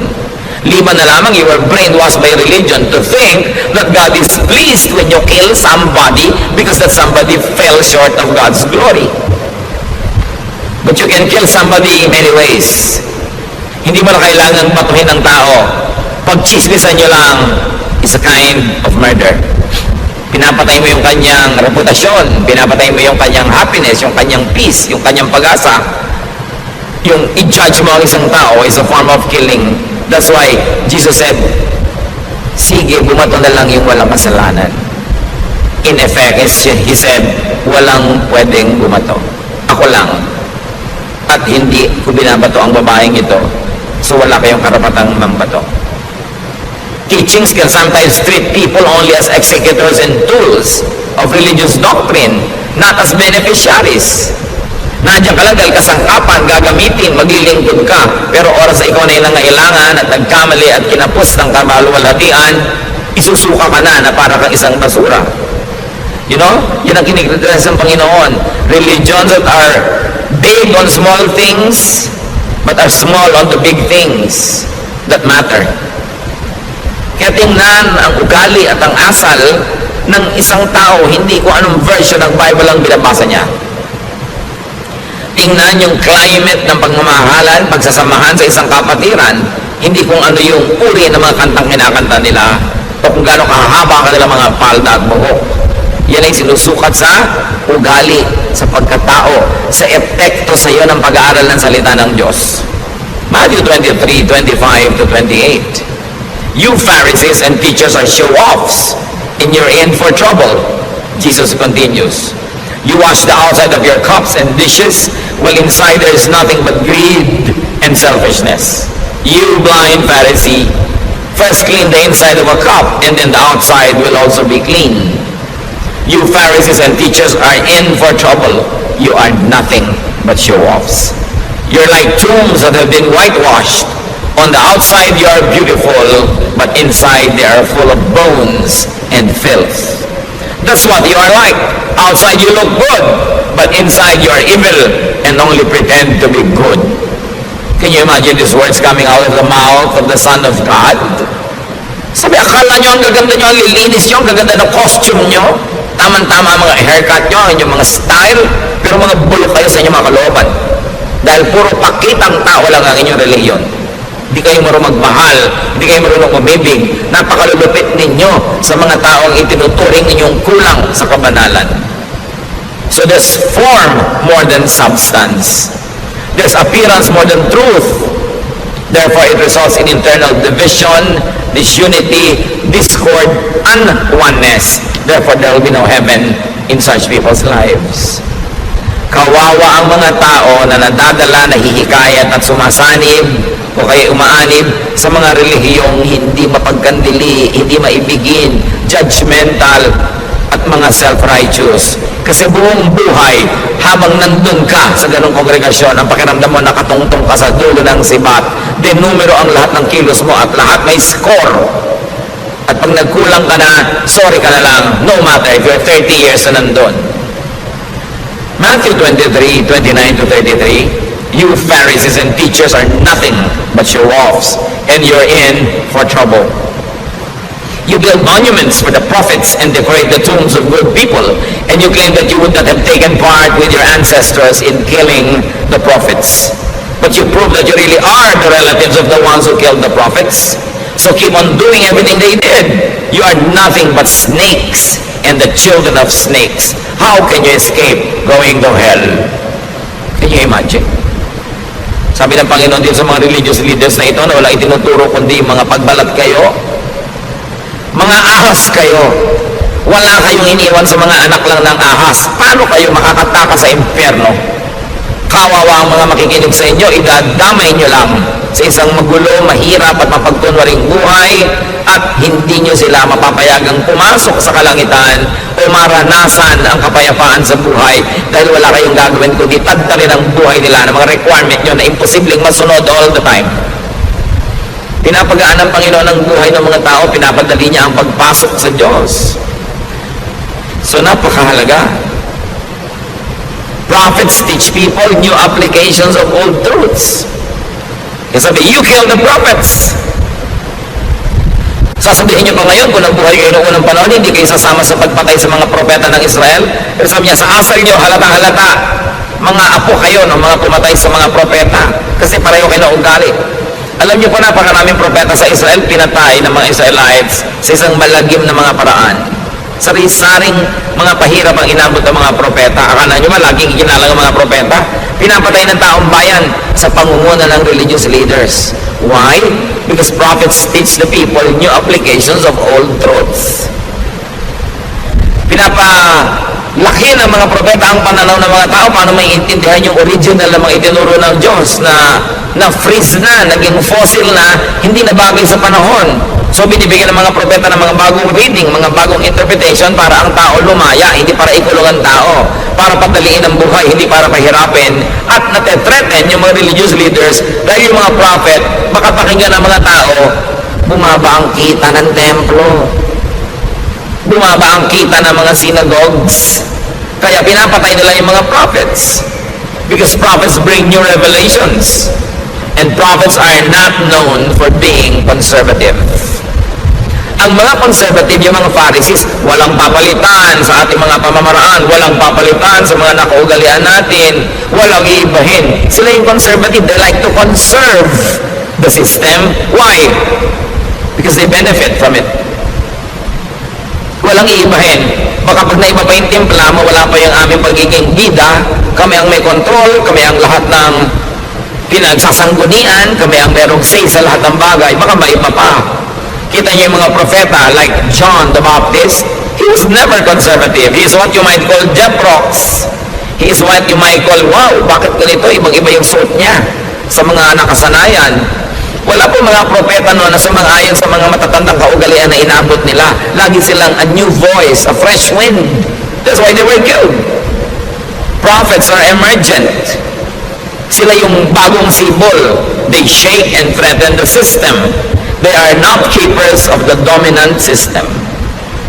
Liban na lamang, you were brainwashed by religion to think that God is pleased when you kill somebody because that somebody fell short of God's glory. But you can kill somebody in many ways. Hindi mo na kailangan batuhin ng tao. Pag-chismisan nyo lang is a kind of murder. Pinapatay mo yung kanyang reputasyon, pinapatay mo yung kanyang happiness, yung kanyang peace, yung kanyang pag-asa. Yung i-judge mo ang isang tao is a form of killing. That's why Jesus said, sige, bumato na lang yung walang kasalanan. In effect, He said, walang pwedeng bumato. Ako lang. At hindi ko binabato ang babaeng ito. So wala kayong karapatang mambato. Teachings can sometimes treat people only as executors and tools of religious doctrine, not as beneficiaries. Nandiyan ka lang dahil kasangkapan, gagamitin, maglilingkod ka. Pero oras na ikaw na yung nangailangan at nagkamali at kinapos ng kamaluwalhatian, isusuka ka na para kang isang basura. You know? Yan ang kinikritas ng Panginoon. Religions that are big on small things but are small on the big things that matter. Kaya tingnan ang ugali at ang asal ng isang tao, hindi kung anong version ng Bible ang binabasa niya. Tingnan yung climate ng pagmamahalan, pagsasamahan sa isang kapatiran, hindi kung ano yung uri ng mga kantang kinakanta nila o kung gaano kahaba kanilang mga palda at buhok. Yan ay sinusukat sa ugali, sa pagkatao, sa epekto sa iyo ng pag-aaral ng salita ng Diyos. Matthew 23:25 to 28. You Pharisees and teachers are show-offs, and you're in for trouble. Jesus continues. You wash the outside of your cups and dishes, while inside there is nothing but greed and selfishness. You blind Pharisee, first clean the inside of a cup, and then the outside will also be clean. You Pharisees and teachers are in for trouble. You are nothing but show-offs. You're like tombs that have been whitewashed. On the outside you are beautiful, but inside they are full of bones and filth. That's what you are like. Outside you look good, but inside you are evil and only pretend to be good. Can you imagine these words coming out of the mouth of the Son of God? Sabi, akala nyo ang gaganda nyo, ang lilinis nyo, ang gaganda ng costume nyo, tamang-tama mga haircut nyo, ang inyong mga style, pero mga bulok kayo sa inyong mga kalooban. Dahil puro pakitang tao lang ang inyong reliyon. Hindi kayo marunong magmahal, hindi kayo marunong umibig, napakalulupit ninyo sa mga taong itinuturing ninyong kulang sa kabanalan. So there's form more than substance. There's appearance more than truth. Therefore, it results in internal division, disunity, discord, and oneness. Therefore, there will be no heaven in such people's lives. Kawawa ang mga tao na nadadala, nahihikayat at sumasanib o kaya umaanib sa mga relihiyong hindi mapagkandili, hindi maibigin, judgmental, at mga self-righteous. Kasi buong buhay, habang nandun ka sa ganong kongregasyon, ang pakiramdam mo nakatungtong ka sa dulo ng sibat, numero ang lahat ng kilos mo at lahat may score. At pag nagkulang ka na, sorry ka na lang, no matter if you're 30 years na nandun. Matthew 23:29 to 33, you Pharisees and teachers are nothing but show-offs, and you're in for trouble. You build monuments for the prophets and decorate the tombs of good people, and you claim that you would not have taken part with your ancestors in killing the prophets. But you prove that you really are the relatives of the ones who killed the prophets. So keep on doing everything they did. You are nothing but snakes and the children of snakes. How can you escape going to hell? Can you imagine? Sabi ng Panginoon din sa mga religious leaders na ito na walang itinuturo kundi mga pagbalat kayo, mga ahas kayo. Wala kayong iniwan sa mga anak lang ng ahas. Paano kayo makakataka sa impyerno? Kawawa ang mga makikinig sa inyo, idadamay nyo lang sa isang magulo, mahirap at mapagkunwaring buhay, at hindi nyo sila mapapayagang pumasok sa kalangitan o maranasan ang kapayapaan sa buhay dahil wala kayong gagawin kundi tadtarin ang buhay nila ng mga requirement nyo na imposibleng masunod all the time. Pinapagaan ng Panginoon ang buhay ng mga tao, pinapadali niya ang pagpasok sa Diyos. So napakahalaga. Prophets teach people new applications of old truths. Kasi sabi, you kill the prophets. Sasabihin niyo pa ngayon, kung nabuhay kayo noong unang panahon, hindi kayo sasama sa pagpatay sa mga propeta ng Israel. Pero sabi niya, sa asal niyo, halata-halata, mga apo kayo ng mga pumatay sa mga propeta. Kasi pareho kayo na ugali. Alam niyo po, napakaraming propeta sa Israel, pinatay ng mga Israelites sa isang malagim na mga paraan. Sari-saring mga pahirap ang inabot ng mga propeta. Akala nyo ba laging ikinalang ang mga propeta? Pinapatay ng taong bayan sa pangunguna ng religious leaders. Why? Because prophets teach the people new applications of old truths. Pinapalaki ng mga propeta ang pananaw ng mga tao paano maiintindihan yung original na mga itinuro ng Diyos na freeze na, naging fossil na, hindi na bagay sa panahon. So binibigyan ng mga propeta ng mga bagong reading, mga bagong interpretation para ang tao lumaya, hindi para ikulong ang tao, para padaliin ang buhay, hindi para pahirapin, at natetreten yung mga religious leaders dahil yung mga prophet, makapakinggan ng mga tao, bumaba ang kita ng templo, bumaba ang kita ng mga synagogues, kaya pinapatay nila yung mga prophets, because prophets bring new revelations. And prophets are not known for being conservative. Ang mga conservative, yung mga Pharisees, walang papalitan sa ating mga pamamaraan, walang papalitan sa mga nakaugalian natin, walang iibahin. Sila yung conservative, they like to conserve the system. Why? Because they benefit from it. Walang iibahin. Baka pag naiba pa yung timpla, mawala pa yung aming pagiging bida, kami ang may control, kami ang lahat ng pinagsasanggunian, kami ang merong say sa lahat ng bagay, baka maiba pa. Kita niyo yung mga propeta like John the Baptist, he was never conservative. He is what you might call Jeprox. He is what you might call, wow, bakit ganito? Ibang-iba yung suot niya sa mga nakasanayan. Wala po mga propeta noon na sumang-ayon sa mga matatandang kaugalian na inabot nila. Lagi silang a new voice, a fresh wind. That's why they were killed. Prophets are emergent. Sila yung bagong sibol. They shake and threaten the system. They are not keepers of the dominant system.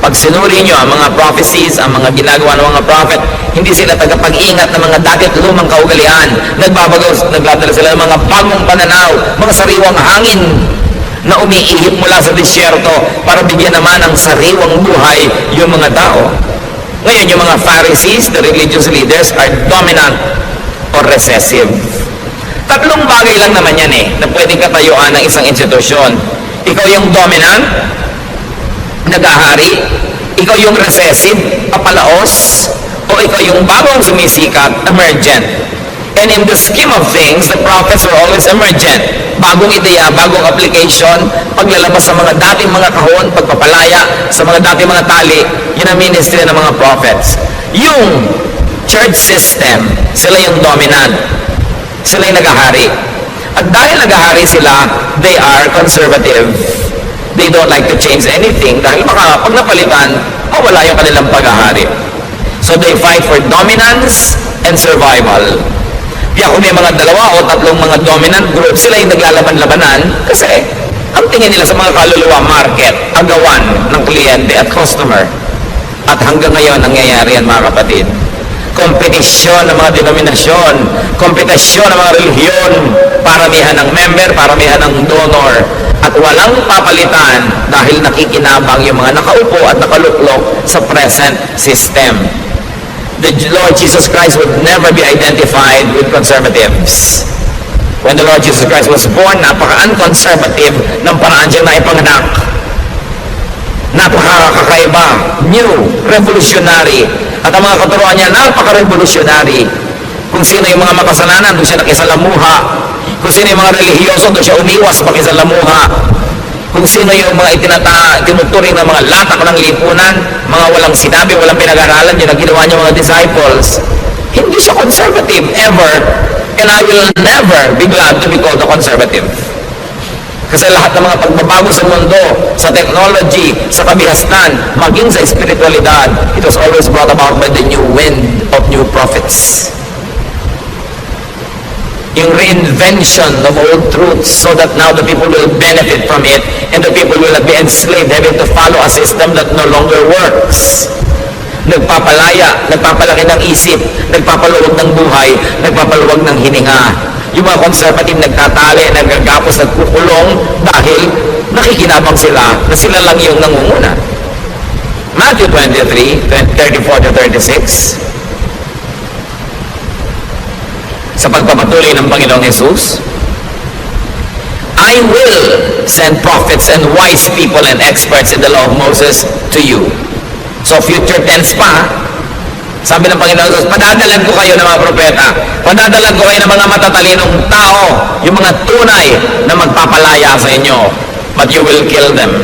Pag sinuri nyo ang mga prophecies, ang mga ginagawa ng mga prophet, hindi sila tagapag-ingat ng mga dati at lumang kaugalian. Nagdadala sila ng mga bagong pananaw, mga sariwang hangin na umiihip mula sa disyerto para bigyan naman ng sariwang buhay yung mga tao. Ngayon, yung mga Pharisees, the religious leaders, are dominant or recessive. Tatlong bagay lang naman yan na pwedeng katayuan ng isang institusyon. Ikaw yung dominant, nag-ahari, ikaw yung recessive, papalaos, o ikaw yung bagong sumisikat, emergent. And in the scheme of things, the prophets were always emergent. Bagong ideya, bagong application, paglalabas sa mga dating mga kahon, pagpapalaya sa mga dating mga tali, yun ang ministry ng mga prophets. Yung church system, sila yung dominant. Sila yung nag-ahari. At dahil nag-ahari sila, they are conservative. They don't like to change anything dahil baka pag napalitan, mawala yung kanilang pag-ahari. So they fight for dominance and survival. Kaya kung may mga dalawa o tatlong mga dominant group, sila yung naglalaban-labanan kasi ang tingin nila sa mga kaluluwa, market, agawan ng kliyente at customer. At hanggang ngayon, nangyayari yan mga kapatid. Kompetisyon ng mga denominasyon, kompetisyon ng mga relihiyon, paramihan ng member, paramihan ng donor, at walang papalitan dahil nakikinabang yung mga nakaupo at nakaluklok sa present system. The Lord Jesus Christ would never be identified with conservatives. When the Lord Jesus Christ was born, napaka-unconservative ng paraan siyang naipanganak. Napaka-kakaiba, new, revolutionary. At ang mga katuruan niya, napaka-revolutionary. Kung sino yung mga makasalanan, doon siya nakisalamuha. Kung sino yung mga relihiyoso, doon siya umiwas sa pakisalamuha. Kung sino yung mga tinuturing ng mga latak ng lipunan, mga walang sinabi, walang pinag-aralan, yun ang ginawa niya mga disciples. Hindi siya conservative, ever. And I will never be glad to be called a conservative. Kasi lahat ng mga pagbabago sa mundo, sa technology, sa kabihasnan, maging sa espiritualidad, it was always brought about by the new wind of new prophets. Yung reinvention of old truths so that now the people will benefit from it and the people will not be enslaved, having to follow a system that no longer works. Nagpapalaya, nagpapalaki ng isip, nagpapaluwag ng buhay, nagpapaluwag ng hininga. Yung mga conservative nagtatali, nagagapos, nagkukulong dahil nakikinabang sila na sila lang yung nangunguna. Matthew 23, 34-36. Sa pagpapatuloy ng Panginoong Jesus, I will send prophets and wise people and experts in the law of Moses to you. So future tense pa, sabi ng Panginoon Jesus, padadalan ko kayo ng mga propeta, padadalan ko kayo ng mga matatalinong tao, yung mga tunay na magpapalaya sa inyo, but you will kill them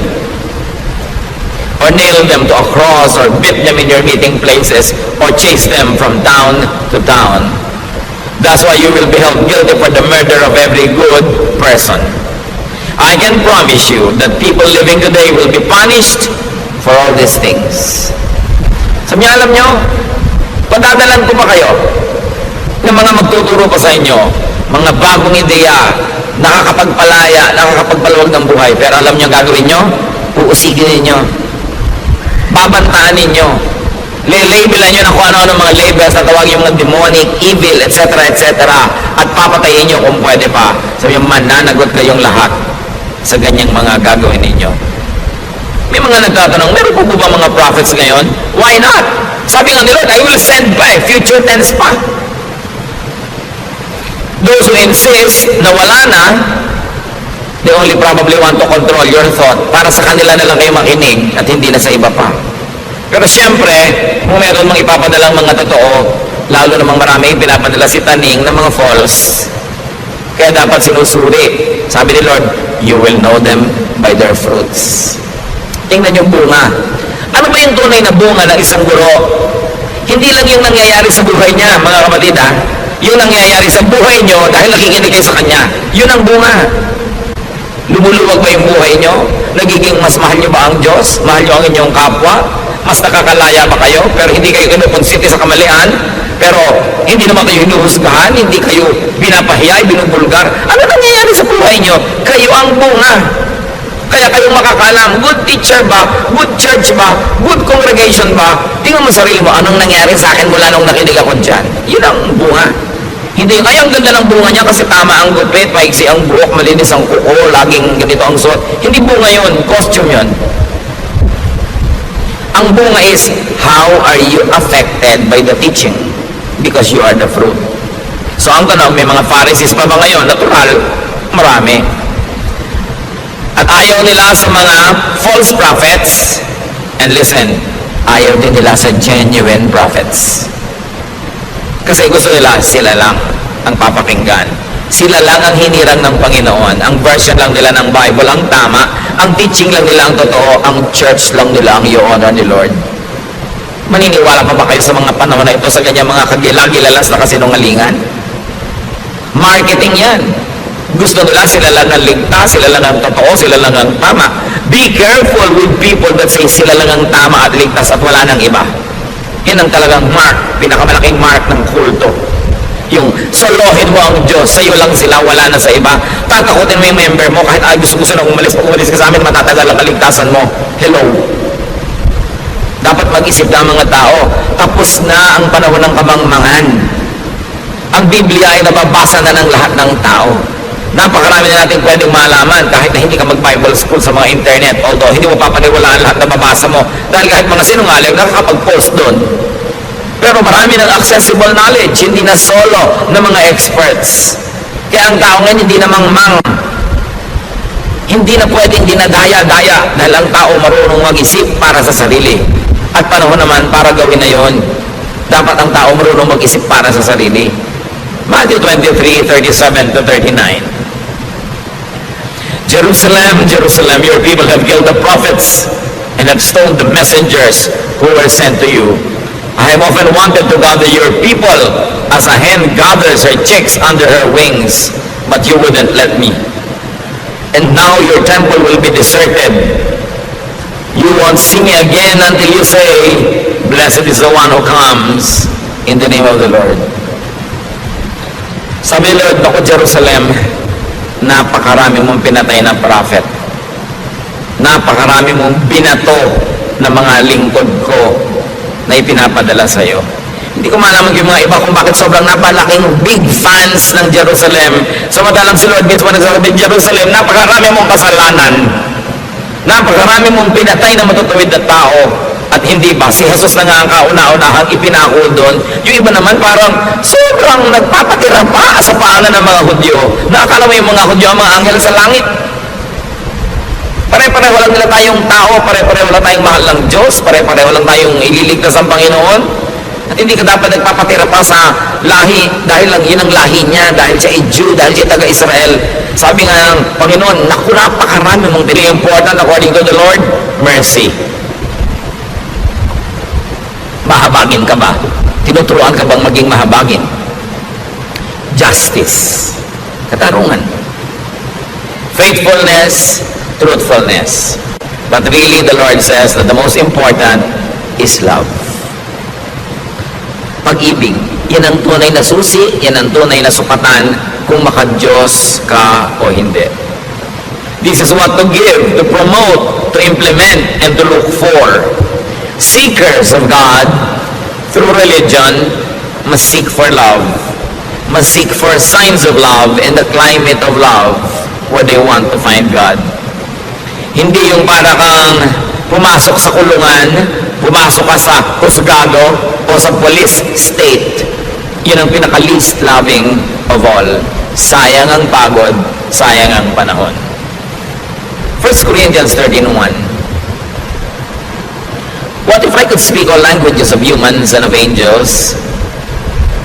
or nail them to a cross or beat them in your meeting places or chase them from town to town. That's why you will be held guilty for the murder of every good person. I can promise you that people living today will be punished for all these things. Sabi niya, alam nyo, padadalan ko pa kayo ng mga magtuturo pa sa inyo, mga bagong ideya, nakakapagpalaya, nakakapagpaluwag ng buhay. Pero alam nyo gagawin nyo? Uusigin ninyo. Babantaan ninyo. Lilabelan nyo na kung ano-ano mga labels na tawagin yung mga demonic, evil, etc. etc. At papatayin nyo kung pwede pa. Sabi nyo, mananagot kayong lahat sa ganyang mga gagawin ninyo. May mga nagtatanong, meron po ba mga prophets ngayon? Why not? Sabi nga ni Lord, I will send pa, future tense pa. Those who insist na wala na, they only probably want to control your thought para sa kanila na lang kayo makinig at hindi na sa iba pa. Pero siyempre, kung meron mga ipapadalang mga totoo, lalo namang marami pinapadala si Taning ng mga false, kaya dapat sinusuri. Sabi ni Lord, you will know them by their fruits. Tingnan yung bunga. Ano ba yung tunay na bunga ng isang guro? Hindi lang yung nangyayari sa buhay niya, mga kapatid ha. Yung nangyayari sa buhay niyo dahil nakikinig kayo sa kanya. Yun ang bunga. Lumuluwag ba yung buhay niyo? Nagiging mas mahal niyo ba ang Diyos? Mahal niyo ang inyong kapwa? Mas nakakalaya ba kayo? Pero hindi kayo kinukonsente sa kamalian? Pero hindi naman kayo hinuhusgahan? Hindi kayo binapahiya, binubulgar? Ano nangyayari sa buhay niyo? Kayo ang bunga. Kaya kayong makakalam, good teacher ba? Good church ba? Good congregation ba? Tingnan mo sarili mo, anong nangyari sa akin mula nung nakinig ako dyan? Yun ang bunga. Hindi, ay ang ganda ng bunga niya kasi tama ang gupit, maiksi ang buhok, malinis ang kuko, laging ganito ang suot. Hindi bunga yun, costume yun. Ang bunga is, how are you affected by the teaching? Because you are the fruit. So ang tanong, may mga Pharisees pa ba ngayon? Natural, marami. At ayaw nila sa mga false prophets. And listen, ayaw din nila sa genuine prophets. Kasi gusto nila, sila lang ang papakinggan. Sila lang ang hinirang ng Panginoon. Ang version lang nila ng Bible ang tama. Ang teaching lang nila ang totoo. Ang church lang nila ang i-honor ni Lord. Maniniwala pa ba kayo sa mga panahon na ito sa ganyang mga kagilagilalas na kasinungalingan? Marketing yan. Gusto nila, sila lang ang ligtas, sila lang ang totoo, sila lang ang tama. Be careful with people that say sila lang ang tama at ligtas at wala nang iba. Yan ang talagang mark, pinakamalaking mark ng kulto. Yung solohin mo ang Diyos, sa'yo lang sila, wala na sa iba. Tatakutin mo yung member mo, kahit gusto na umalis, pag umalis ka sa amin, matatagal ang kaligtasan mo. Hello. Dapat mag-isip na ang mga tao, tapos na ang panahon ng kamangmangan. Ang Biblia ay nababasa na ng lahat ng tao. Napakarami na natin pwedeng malaman kahit na hindi ka mag-Bible school sa mga internet. Although hindi mo papaniwalaan lahat na mabasa mo dahil kahit mga sinungaling nakakapag-post doon. Pero marami ng accessible knowledge, hindi na solo ng mga experts. Kaya ang tao ngayon hindi na mangmang. Hindi na pwedeng dinadaya-daya dahil ang tao marunong mag-isip para sa sarili. At panahon naman para gawin na yon. Dapat ang tao marunong mag-isip para sa sarili. Matthew 23:37 to 39. Jerusalem, Jerusalem, your people have killed the prophets and have stoned the messengers who were sent to you. I have often wanted to gather your people as a hen gathers her chicks under her wings, but you wouldn't let me. And now your temple will be deserted. You won't see me again until you say, blessed is the one who comes in the name of the Lord. Sabi ni Lord, ako Jerusalem, napakarami mong pinatay na prophet. Napakarami mong binato na mga lingkod ko na ipinapadala sa iyo. Hindi ko malaman yung mga iba kung bakit sobrang napalaking big fans ng Jerusalem. Samantalang si Lord mismo nagsasabi, Jerusalem, napakarami mong kasalanan. Napakarami mong pinatay na matutuwid na tao. At hindi ba, si Jesus na nga ang kauna-unahang ipinako doon. Yung iba naman parang sobrang nagpapatira pa sa paanan ng mga Hudyo. Nakakala mo yung mga Hudyo ang mga anghel sa langit. Pare-pareho lang nila tayong tao, pare-pareho lang tayong mahal ng Diyos, pare-pareho lang tayong ililigtas ang Panginoon. At hindi ka dapat nagpapatira pa sa lahi dahil lang yun ang lahi niya, dahil siya ay Jew, dahil siya taga-Israel. Sabi nga ng Panginoon, naku, napakarami mong very important according to the Lord, mercy. Mahabagin ka ba? Tinuturuan ka bang maging mahabagin? Justice. Katarungan. Faithfulness, truthfulness. But really, the Lord says that the most important is love. Pag-ibig. Yan ang tunay na susi, yan ang tunay na sukatan kung maka-Diyos ka o hindi. This is what to give, to promote, to implement, and to look for. Seekers of God through religion must seek for love, must seek for signs of love in the climate of love where they want to find God. Hindi yung para kang pumasok sa kulungan, pumasok ka sa husgado o sa police state. Yun ang pinaka-least loving of all. Sayang ang pagod, sayang ang panahon. 1 Corinthians 13:1. What if I could speak all languages of humans and of angels?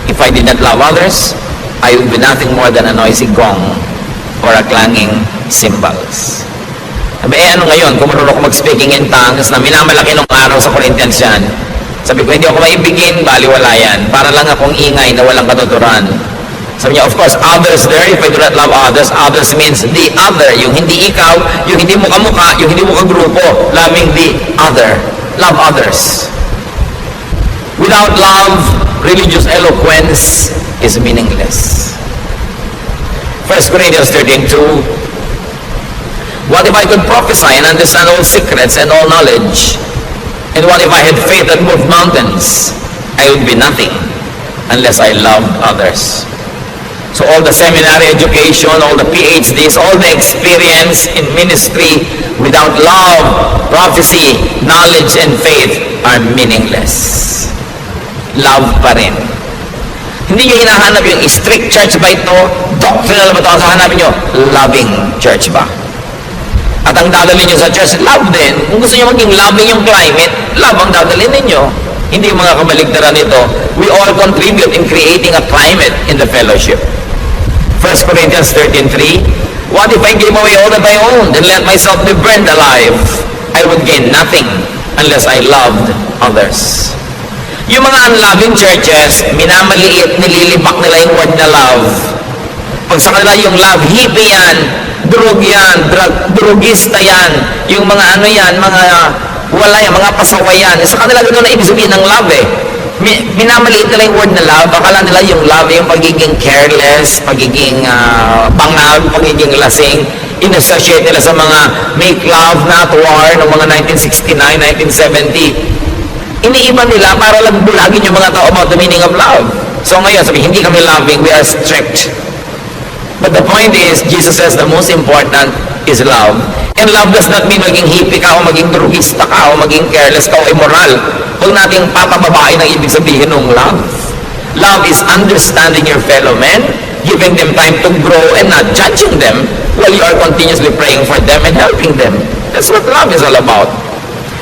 If I did not love others, I would be nothing more than a noisy gong or a clanging cymbals. Sabi, ano ngayon, kung marunong ako mag-speaking in tongues na minamalaki nung araw sa Corinthians yan, sabi ko, hindi ako maibigin, baliwala yan. Para lang akong ingay na walang katuturan. Sabi niya, of course, others there, if I do not love others, others means the other. Yung hindi ikaw, yung hindi mo kamukha, yung hindi mo kagrupo. Loving the other. Love others. Without love, religious eloquence is meaningless. 1 Corinthians 13:2. What if I could prophesy and understand all secrets and all knowledge? And what if I had faith that moved mountains? I would be nothing unless I loved others. So all the seminary education, all the PhDs, all the experience in ministry without love, prophecy, knowledge, and faith are meaningless. Love pa rin. Hindi nyo hinahanap yung strict church ba ito? Doctrinal ba ito? Ang hahanapin nyo, loving church ba? At ang dadalhin nyo sa church, love din. Kung gusto nyo maging loving yung climate, love ang dadalhin ninyo. Hindi yung mga kabaligtaran nito. We all contribute in creating a climate in the fellowship. 1 Corinthians 13:3. What if I gave away all that I owned and let myself be burned alive? I would gain nothing unless I loved others. Yung mga unloving churches, minamaliit, nililibak nila yung word na love. Pag sa kanila yung love, hippie yan, drugista yan, yung mga ano yan, mga wala yan, mga pasaway yan. Sa kanila gano'n na ibig sabihin ng love eh. Minamaliit nila yung word na love. Akala nila yung love, yung pagiging careless, pagiging bangag, pagiging lasing. In-associate nila sa mga make love, not war, noong mga 1969, 1970. Iniiba nila para lang bulagin yung mga tao about the meaning of love. So ngayon, sabi, hindi kami loving, we are strict. But the point is, Jesus says the most important is love. And love does not mean maging hippie ka o maging drugista ka o maging careless ka o immoral. Huwag nating papababain ang ibig sabihin ng love. Love is understanding your fellow men, giving them time to grow and not judging them while you are continuously praying for them and helping them. That's what love is all about.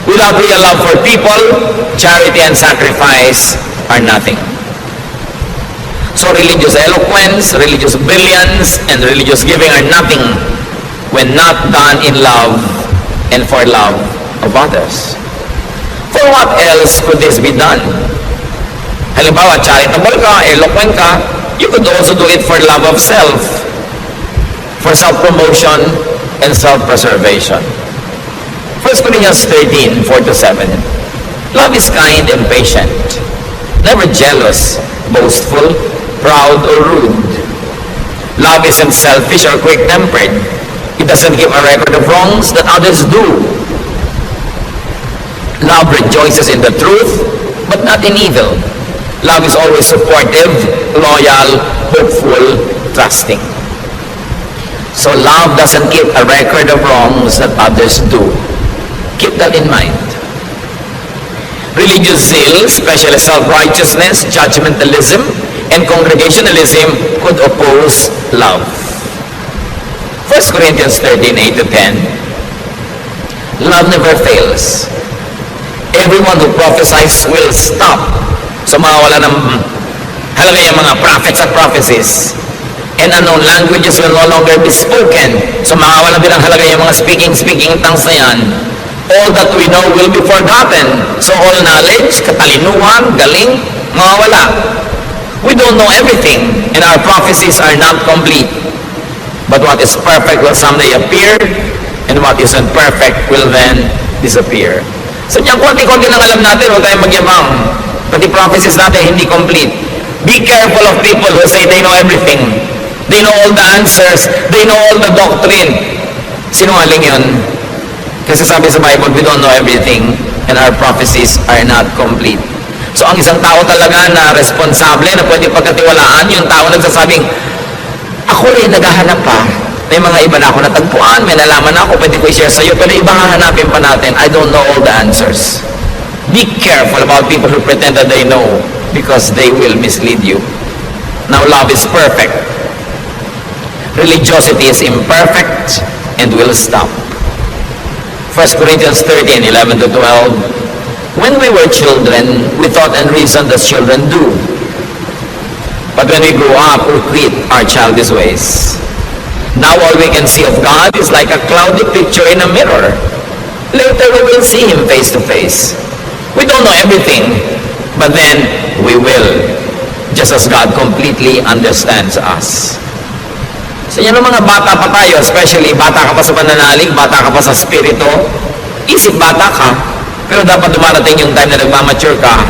Without real love for people, charity and sacrifice are nothing. So religious eloquence, religious brilliance, and religious giving are nothing when not done in love and for love of others. For what else could this be done? Halimbawa, charitable ka, eloquent ka, you could also do it for love of self, for self-promotion and self-preservation. 1 Corinthians 13:4-7. Love is kind and patient, never jealous, boastful, proud or rude. Love isn't selfish or quick-tempered. It doesn't keep a record of wrongs that others do. Love rejoices in the truth, but not in evil. Love is always supportive, loyal, hopeful, trusting. So love doesn't keep a record of wrongs that others do. Keep that in mind. Religious zeal, especially self-righteousness, judgmentalism, and congregationalism could oppose love. 1 Corinthians 13:8-10. Love never fails. Everyone who prophesies will stop. So mawawala ng halaga yung mga prophets at prophecies. And unknown languages will no longer be spoken. So mawawala din ang halaga yung mga speaking tongues na yan. All that we know will be forgotten. So all knowledge, katalinuhan, galing, mawawala. We don't know everything, and our prophecies are not complete. But what is perfect will someday appear, and what isn't perfect will then disappear. So diyan konti-konti lang alam natin, huwag tayong magyabang. Pati prophecies natin hindi complete. Be careful of people who say they know everything. They know all the answers. They know all the doctrine. Sinungaling yun. Kasi sabi sa Bible, we don't know everything, and and our prophecies are not complete. So ang isang tao talaga na responsable, na pwede pagkatiwalaan, yung tao nagsasabing, ako rin naghahanap pa. May mga iba na ako natagpuan, may nalaman ako, pwede ko i-share sa'yo, pero iba hahanapin pa natin. I don't know all the answers. Be careful about people who pretend that they know, because they will mislead you. Now, love is perfect. Religiosity is imperfect and will stop. 1 Corinthians 13, 11 to 12. When we were children, we thought and reasoned as children do. But when we grew up, we quit our childish ways. Now all we can see of God is like a cloudy picture in a mirror. Later we will see Him face to face. We don't know everything, but then we will, just as God completely understands us. So yan ang mga bata pa tayo, especially bata ka pa sa pananalig, bata ka pa sa spirito, isip bata ka, pero dapat dumarating yung time na nagmamature ka.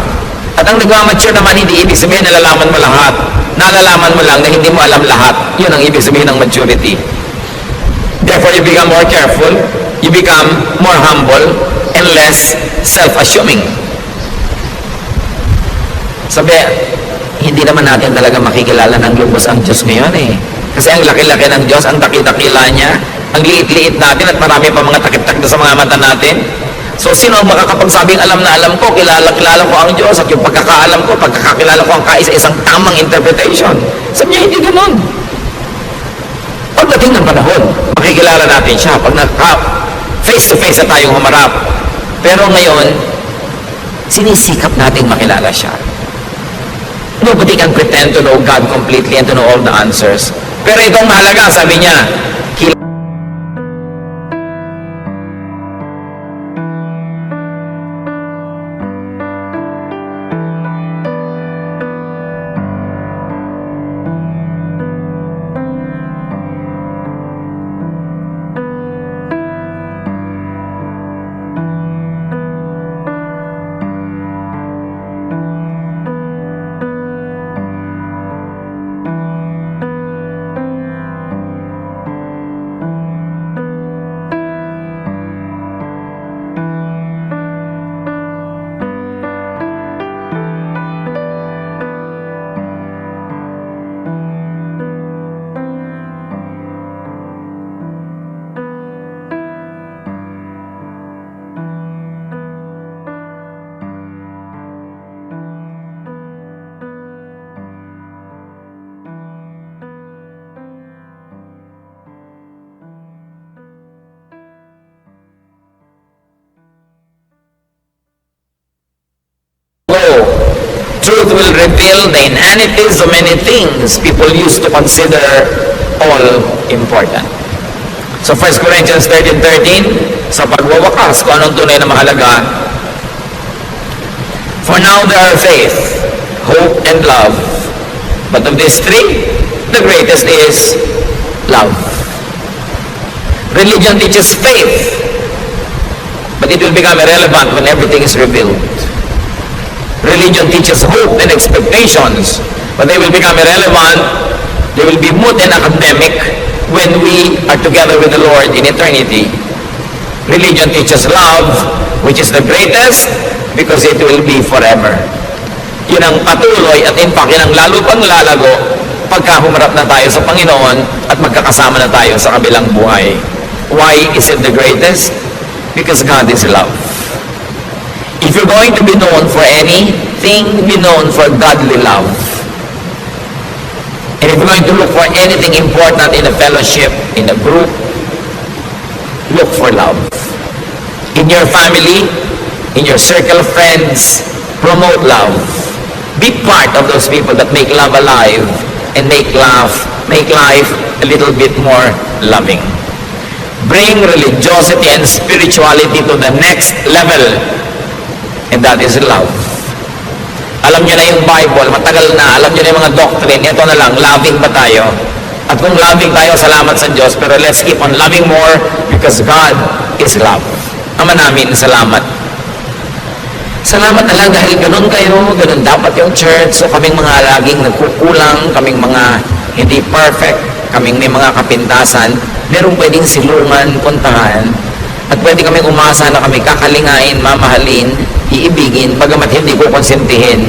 At ang nagmamature naman, hindi ibig sabihin nalalaman mo lahat. Nalalaman mo lang na hindi mo alam lahat. Yun ang ibig sabihin ng maturity. Therefore, you become more careful, you become more humble, and less self-assuming. Sabi, hindi naman natin talaga makikilala ng lubos ang Diyos ngayon eh. Kasi ang laki-laki ng Diyos, ang dakil-dakila niya, ang liit-liit natin at marami pa mga takip-takip sa mga mata natin. So, sino ang makakapagsabing alam na alam ko, kilala ko ang Diyos, at yung pagkakaalam ko, pagkakakilala ko ang kaisa-isang tamang interpretation. Sabi niya, hindi ganun. Pagdating ng panahon, makikilala natin siya. Pag face-to-face na tayong humarap. Pero ngayon, sinisikap nating makilala siya. Nobody can pretend to know God completely and to know all the answers. Pero itong mahalaga, sabi niya, truth will reveal the inanities of many things people used to consider all important. So 1 Corinthians 13:13, sa pagwawakas kung anong tunay na mahalaga, for now there are faith, hope, and love. But of these three, the greatest is love. Religion teaches faith, but it will become irrelevant when everything is revealed. Religion teaches hope and expectations, but they will become irrelevant, they will be moot and academic when we are together with the Lord in eternity. Religion teaches love, which is the greatest, because it will be forever. Yun ang patuloy at in fact, yun ang lalo pang lalago pagka humarap na tayo sa Panginoon at magkakasama na tayo sa kabilang buhay. Why is it the greatest? Because God is love. If you're going to be known for anything, be known for godly love. And if you're going to look for anything important in a fellowship, in a group, look for love. In your family, in your circle of friends, promote love. Be part of those people that make love alive and make life a little bit more loving. Bring religiosity and spirituality to the next level. And that is love. Alam nyo na yung Bible, matagal na, alam nyo na yung mga doctrine, ito na lang, loving ba tayo? At kung loving tayo, salamat sa Diyos, pero let's keep on loving more because God is love. Ama namin, salamat. Salamat na lang dahil ganun kayo, ganun dapat yung church. So kaming mga laging nagkukulang, kaming mga hindi perfect, kaming may mga kapintasan, merong pwedeng silungan, puntahan. At pwede kami umasa na kami kakalingain, mamahalin, iibigin, bagamat hindi ko konsentihin.